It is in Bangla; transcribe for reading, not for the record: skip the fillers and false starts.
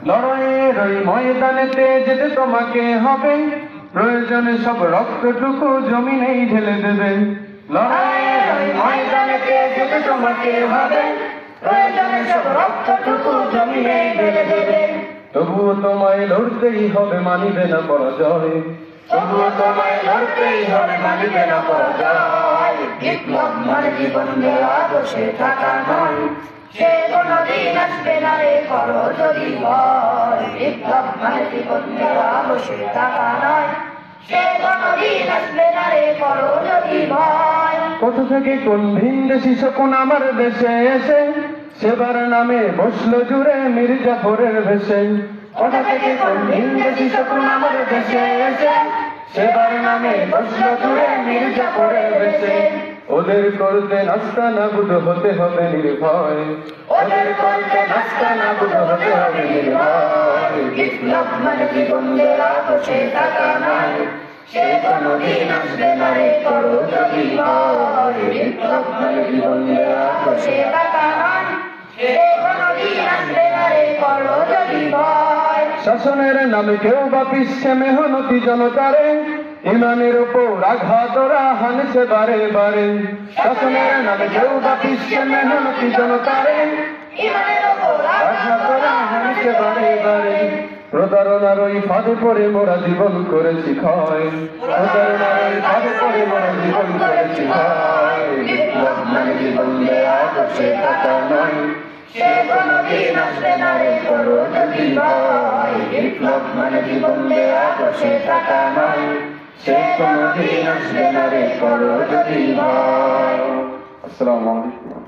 লড়াইয়ের ওই ময়দানেতে যেতে তোমাকে হবে, প্রয়োজনে সব রক্তটুকু জমিনেই ঢেলে দেবে। লড়াইয়ের ওই ময়দানেতে যেতে তোমাকে হবে, প্রয়োজনে সব রক্তটুকু জমিনেই ঢেলে দেবে। তবুও তোমায় লড়তেই হবে, মানিবে না পরাজয়। তবুও তোমায় লড়তেই হবে, মানিবে না পরাজয়। বিপ্লব মানে জীবন দেওয়া, বসে থাকা নয়, সে কোনদিন আসবে না রে করো যদি ভয়। বিপ্লব মানে জীবন দেওয়া, বসে থাকা নয়, সে কোনদিন আসবে না রে করো যদি ভয়। কোথা থেকে কোন ভিনদেশি শকুন আমার দেশে এসে সেবার নামে বসলো জুড়ে মির্জাফরের ভেসে। কোথা থেকে কোন ভিনদেশি শকুন আমার দেশে এসে সেবার নামে বসলো জুড়ে মির্জাফরের ভেসে। ওদের করতে নাস্তা নাবুদ হতে হবে নির্ভয়, ওদের করতে নাস্তা নাবুদ হতে হবে নির্ভয়। বিপ্লব মানে জীবন দেওয়া, বসে থাকা নয়, সে কোনদিন আসবে না রে করো যদি ভয়। বিপ্লব মানে জীবন দেওয়া, বসে থাকা নয়, সে কোনদিন আসবে না রে করো যদি ভয়। শাসনের নামে কেউ বা পিছছে মেহনতি জনতারে, ইমানের উপর আঘাত ওরা হানছে বারে বারে। শাসনের নামে কেউ বা পিছছে মেহনতি জনতারে, ইমানের উপর আঘাত ওরা হানছে বারে বারে। প্রতারণার ওই ফাঁদে পড়ে মোরা জীবন করেছি ক্ষয়, প্রতারণার ওই ফাঁদে পড়ে মোরা জীবন করেছি ক্ষয়। বিপ্লব মানে জীবন দেওয়া, বসে থাকা নয়, সে কোনদিন আসবে না রে করো যদি ভয়। বিপ্লব মানে জীবন দেওয়া, বসে থাকা নয়, সে কোনদিন আসবে না রে করো যদি ভয়। আসসালামু আলাইকুম।